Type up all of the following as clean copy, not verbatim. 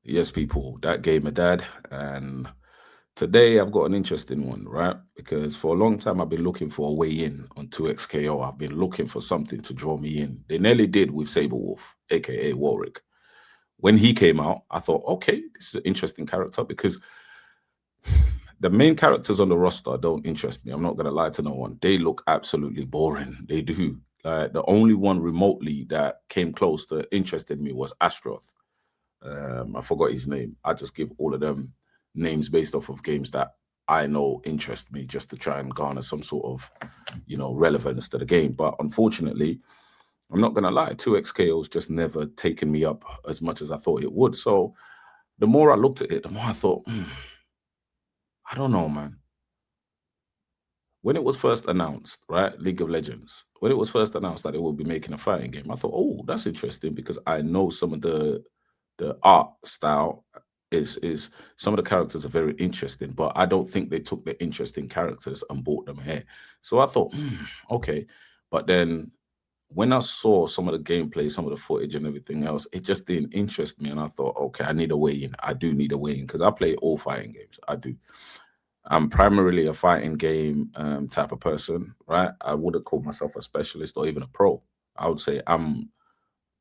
Yes, people, that gamer dad. And today I've got an interesting one, right? Because for a long time I've been looking for a way in on 2XKO. I've been looking for something to draw me in. They nearly did with Saberwolf, aka Warwick. When he came out, I thought, okay, this is an interesting character because the main characters on the roster don't interest me. I'm not gonna lie to no one. They look absolutely boring. They do. The only one remotely that came close to interesting me was Astroth. I forgot his name. I just give all of them names based off of games that I know interest me, just to try and garner some sort of, relevance to the game. But unfortunately, I'm not gonna lie, 2XKO's just never taken me up as much as I thought it would. So the more I looked at it, the more I thought, I don't know, man. When it was first announced, right, League of Legends, when it was first announced that it will be making a fighting game, I thought, oh, that's interesting because I know some of the art style is some of the characters are very interesting, but I don't think they took the interesting characters and brought them here. So I thought, okay. But then when I saw some of the gameplay, some of the footage and everything else, it just didn't interest me. And I thought, okay, I need a way in. I do need a way in because I play all fighting games. I do. I'm primarily a fighting game type of person, right? I wouldn't call myself a specialist or even a pro. I would say I'm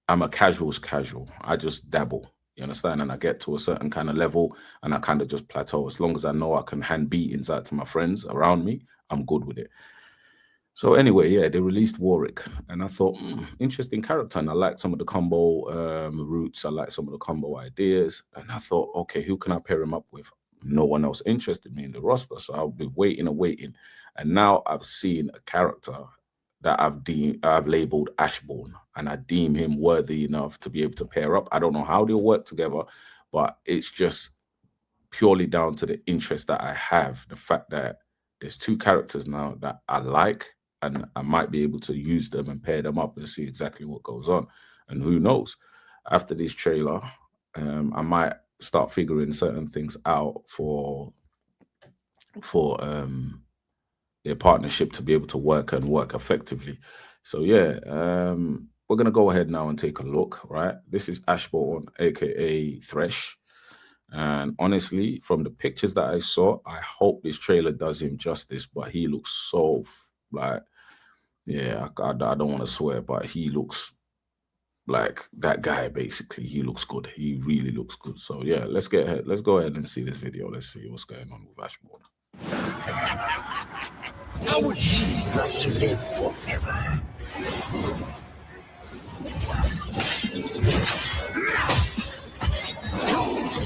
a casual's casual. I just dabble. You understand? And I get to a certain kind of level and I kind of just plateau. As long as I know I can hand beatings out to my friends around me, I'm good with it. So anyway, yeah, they released Warwick, and I thought, interesting character, and I liked some of the combo routes. I liked some of the combo ideas, and I thought, okay, who can I pair him up with? No one else interested me in the roster, so I've been waiting and waiting, and now I've seen a character that I've labeled Ashbourne, and I deem him worthy enough to be able to pair up. I don't know how they'll work together, but it's just purely down to the interest that I have. The fact that there's two characters now that I like, and I might be able to use them and pair them up and see exactly what goes on. And who knows? After this trailer, I might start figuring certain things out for their partnership to be able to work and work effectively. So yeah, we're gonna go ahead now and take a look. Right, this is Ashbourne, aka Thresh. And honestly, from the pictures that I saw, I hope this trailer does him justice. But he looks so like, yeah, I don't want to swear, but he looks like that guy. Basically, he looks good. He really looks good. So yeah, let's get ahead. Let's go ahead and see this video. Let's see what's going on with Ashbourne. How would you like to live forever?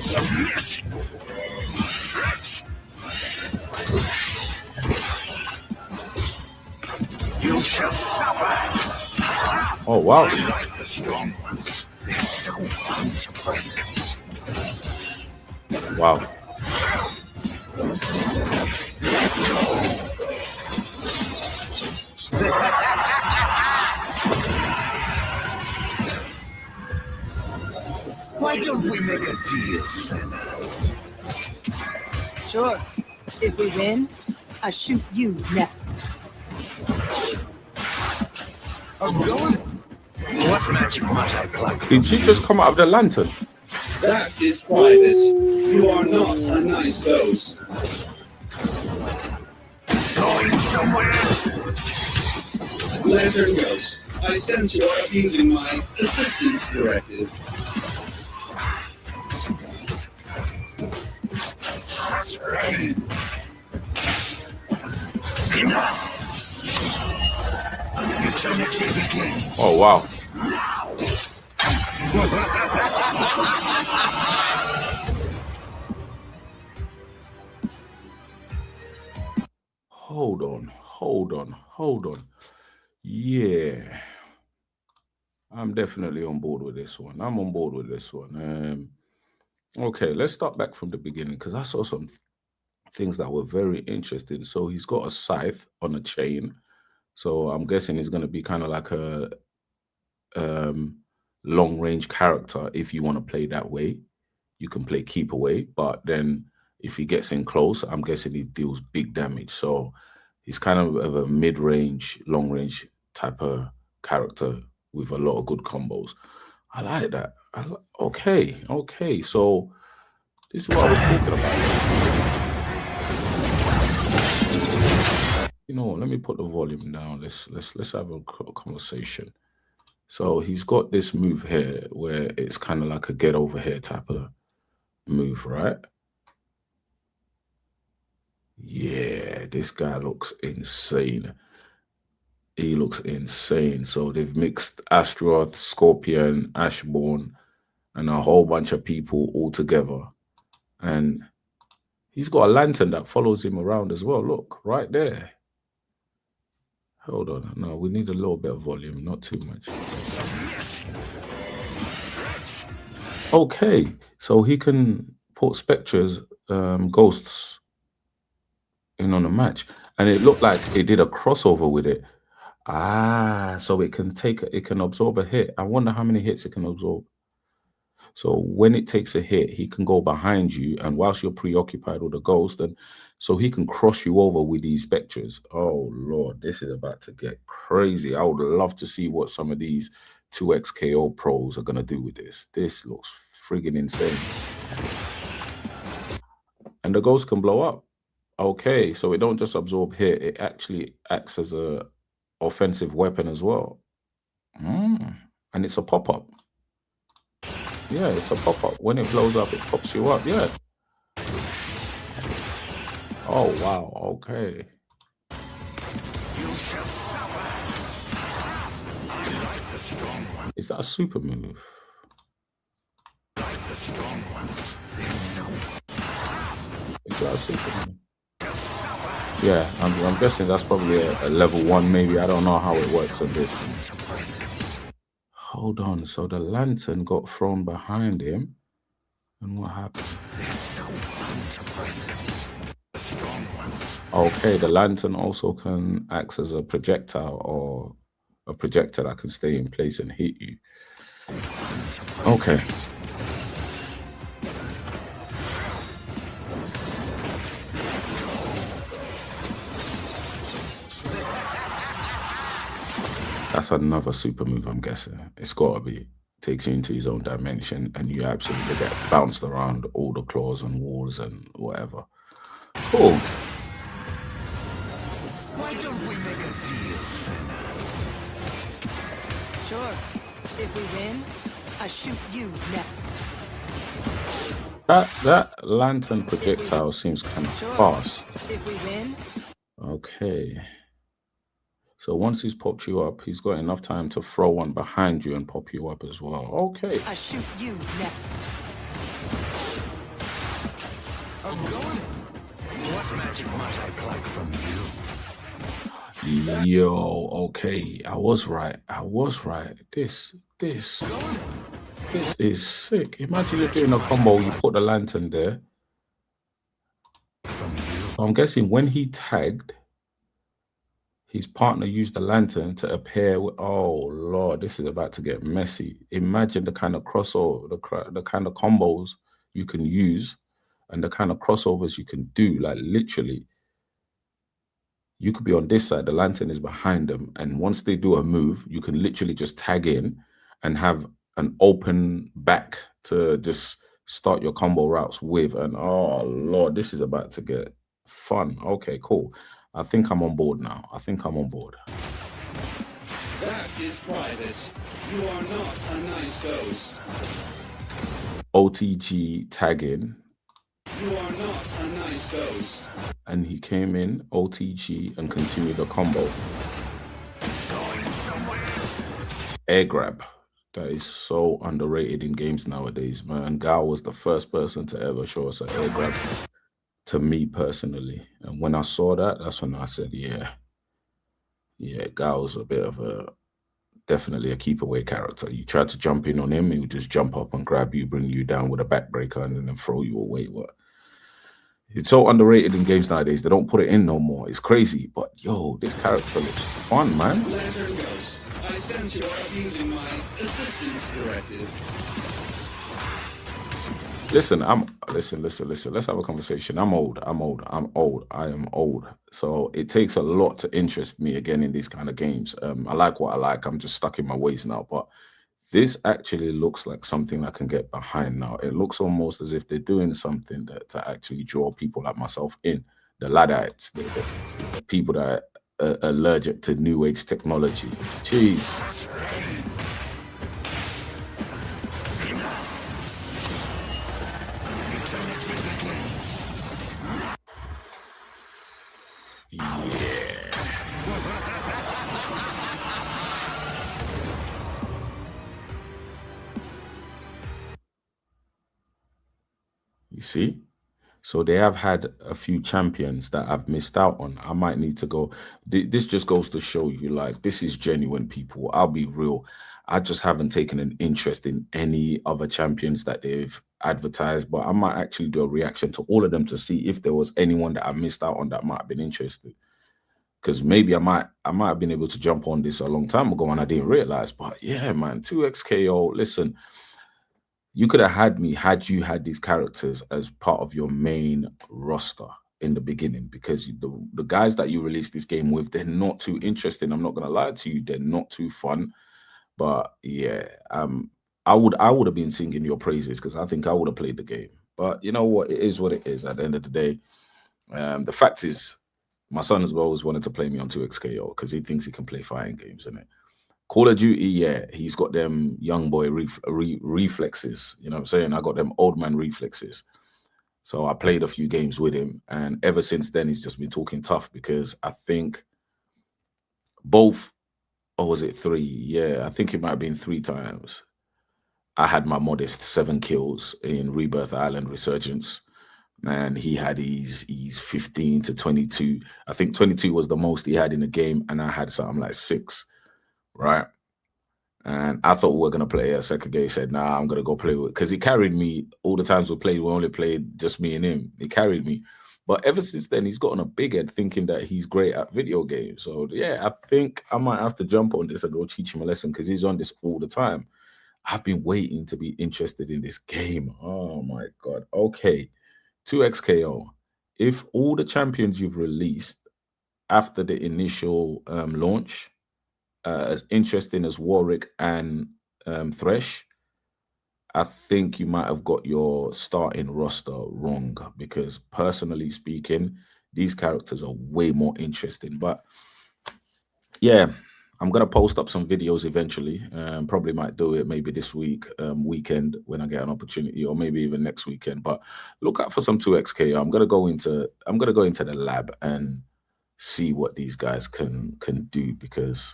Submit! You shall suffer! Oh, wow. I like the strong ones. They're so fun to break. Wow. Why don't we make a deal, Senna? Sure. If we win, I shoot you next. I'm going. What magic might I like? Did she just come out of the lantern? That is private. You are not a nice ghost. Going somewhere? Lantern Ghost, I sense you are abusing my assistance directive. That's right. Enough. Eternity begins. Oh, wow. Hold on. Yeah. I'm definitely on board with this one. Okay, let's start back from the beginning because I saw some things that were very interesting. So he's got a scythe on a chain. So I'm guessing he's going to be kind of like a long range character. If you want to play that way, you can play keep away. But then if he gets in close, I'm guessing he deals big damage. So he's kind of a mid range, long range type of character with a lot of good combos. I like that. Okay, okay. So this is what I was talking about. You know, let me put the volume down. Let's have a conversation. So he's got this move here where it's kind of like a get over here type of move, right? Yeah, this guy looks insane. He looks insane. So they've mixed Astaroth, Scorpion, Ashbourne, and a whole bunch of people all together. And he's got a lantern that follows him around as well. Look, right there. Hold on. No, we need a little bit of volume, not too much. Okay, so he can put spectres, ghosts in on a match. And it looked like it did a crossover with it. Ah, so it can absorb a hit. I wonder how many hits it can absorb. So when it takes a hit, he can go behind you, and whilst you're preoccupied with the ghost, and so he can cross you over with these spectres. Oh Lord, this is about to get crazy. I would love to see what some of these 2xKO pros are gonna do with this. This looks friggin' insane. And the ghost can blow up. Okay, so it don't just absorb hit, it actually acts as a offensive weapon as well. And it's a pop-up. Yeah, it's a pop-up. When it blows up, it pops you up. Yeah. Oh, wow. Okay. Is that a super move? Is that a super move? Yeah, I'm guessing that's probably a level 1, maybe. I don't know how it works on this. Hold on. So the lantern got thrown behind him. And what happened? Okay, the lantern also can act as a projectile or a projector that can stay in place and hit you. Okay. That's another super move, I'm guessing. It's got to be. Takes you into his own dimension and you absolutely get bounced around all the claws and walls and whatever. Cool. Why don't we make a deal, Sure. If we win, I shoot you next. That lantern projectile seems kind of fast. If we win. Okay. So once he's popped you up, he's got enough time to throw one behind you and pop you up as well. Okay. I shoot you next. I'm going. What magic might I pluck from you? Yo, okay. I was right. This is sick. Imagine you're doing a combo, you put the lantern there. So I'm guessing when he tagged, his partner used the lantern to appear with, oh Lord, this is about to get messy. Imagine the kind of crossover, the kind of combos you can use and the kind of crossovers you can do. Like literally, you could be on this side, the lantern is behind them. And once they do a move, you can literally just tag in and have an open back to just start your combo routes with. And oh Lord, this is about to get fun. Okay, cool. I think I'm on board now. That is private. You are not a nice ghost. OTG tagging. You are not a nice ghost. And he came in, OTG, and continued the combo. Air grab. That is so underrated in games nowadays, man. Gao was the first person to ever show us an air grab. To me personally, and when I saw that, that's when I said, yeah, Gao's a bit of definitely a keep away character. You try to jump in on him, he would just jump up and grab you, bring you down with a backbreaker, and then throw you away. What? It's so underrated in games nowadays. They don't put it in no more. It's crazy, but yo, this character looks fun, man. Lantern Ghost, I sense you're abusing my assistance directive. Listen, listen. Let's have a conversation. I'm old. I am old. So it takes a lot to interest me again in these kind of games. I like what I like. I'm just stuck in my ways now. But This actually looks like something I can get behind now. It looks almost as if they're doing something that to actually draw people like myself in. The Luddites, the people that are allergic to new age technology. Jeez. You see? So they have had a few champions that I've missed out on. I might need to go. This just goes to show you, like, this is genuine, people. I'll be real. I just haven't taken an interest in any other champions that they've advertised, but I might actually do a reaction to all of them to see if there was anyone that I missed out on that might have been interested. Because maybe I might have been able to jump on this a long time ago and I didn't realize. But yeah, man, 2XKO. Listen, you could have had me had you had these characters as part of your main roster in the beginning, because the guys that you release this game with, they're not too interesting. I'm not gonna lie to you, they're not too fun. But yeah, I would have been singing your praises because I think I would have played the game. But you know what? It is what it is at the end of the day. The fact is, my son as well always wanted to play me on 2XKO because he thinks he can play fighting games, innit? Call of Duty, yeah, he's got them young boy reflexes. You know what I'm saying? I got them old man reflexes. So I played a few games with him. And ever since then, he's just been talking tough because I think both, or was it 3? Yeah, I think it might have been 3 times. I had my modest 7 kills in Rebirth Island Resurgence. And he had his 15 to 22. I think 22 was the most he had in the game. And I had something like 6. Right. And I thought we were going to play a second game. He said, nah, I'm going to go play with, because he carried me all the times we played. We only played just me and him. He carried me. But ever since then, he's gotten a big head thinking that he's great at video games. So yeah, I think I might have to jump on this and go teach him a lesson because he's on this all the time. I've been waiting to be interested in this game. Oh my God. Okay. 2XKO. If all the champions you've released after the initial launch, as interesting as Warwick and Thresh, I think you might have got your starting roster wrong because personally speaking, these characters are way more interesting. But yeah, I'm going to post up some videos eventually. Probably might do it maybe this weekend when I get an opportunity, or maybe even next weekend. But look out for some 2XK. I'm going to go into the lab and see what these guys can do, because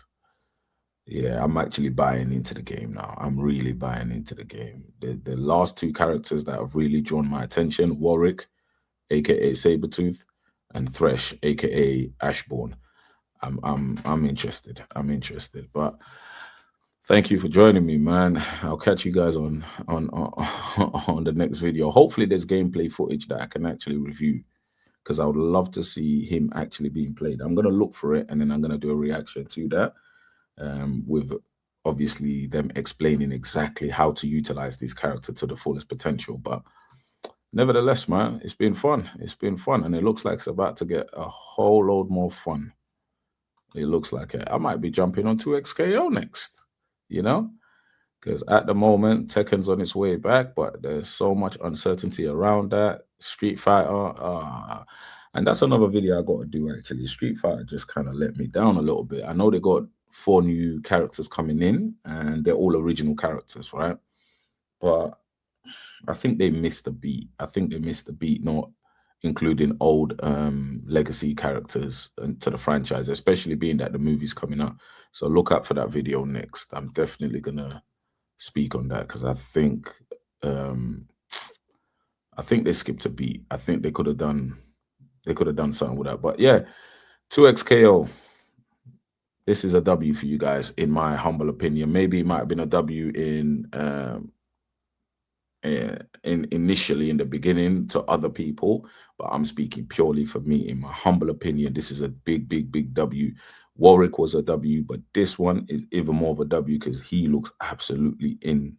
yeah, I'm actually buying into the game now. I'm really buying into the game. The last 2 characters that have really drawn my attention, Warwick, aka Sabretooth, and Thresh, aka Ashbourne. I'm interested. I'm interested. But thank you for joining me, man. I'll catch you guys on the next video. Hopefully there's gameplay footage that I can actually review, because I would love to see him actually being played. I'm gonna look for it and then I'm gonna do a reaction to that. With obviously them explaining exactly how to utilize this character to the fullest potential. But nevertheless, man, it's been fun. It's been fun, and it looks like it's about to get a whole load more fun. It looks like it. I might be jumping on 2XKO next, you know, because at the moment Tekken's on its way back, but there's so much uncertainty around that. Street Fighter, and that's another video I got to do actually. Street Fighter just kind of let me down a little bit. I know they got 4 new characters coming in and they're all original characters, right? But I think they missed the beat. I think they missed the beat, not including old legacy characters to the franchise, especially being that the movie's coming up. So look out for that video next. I'm definitely gonna speak on that because I think they skipped a beat. I think they could have done something with that. But yeah, 2XKO. This is a W for you guys, in my humble opinion. Maybe it might have been a W in initially in the beginning to other people, but I'm speaking purely for me. In my humble opinion, this is a big W. Warwick was a W, but this one is even more of a W because he looks absolutely insane.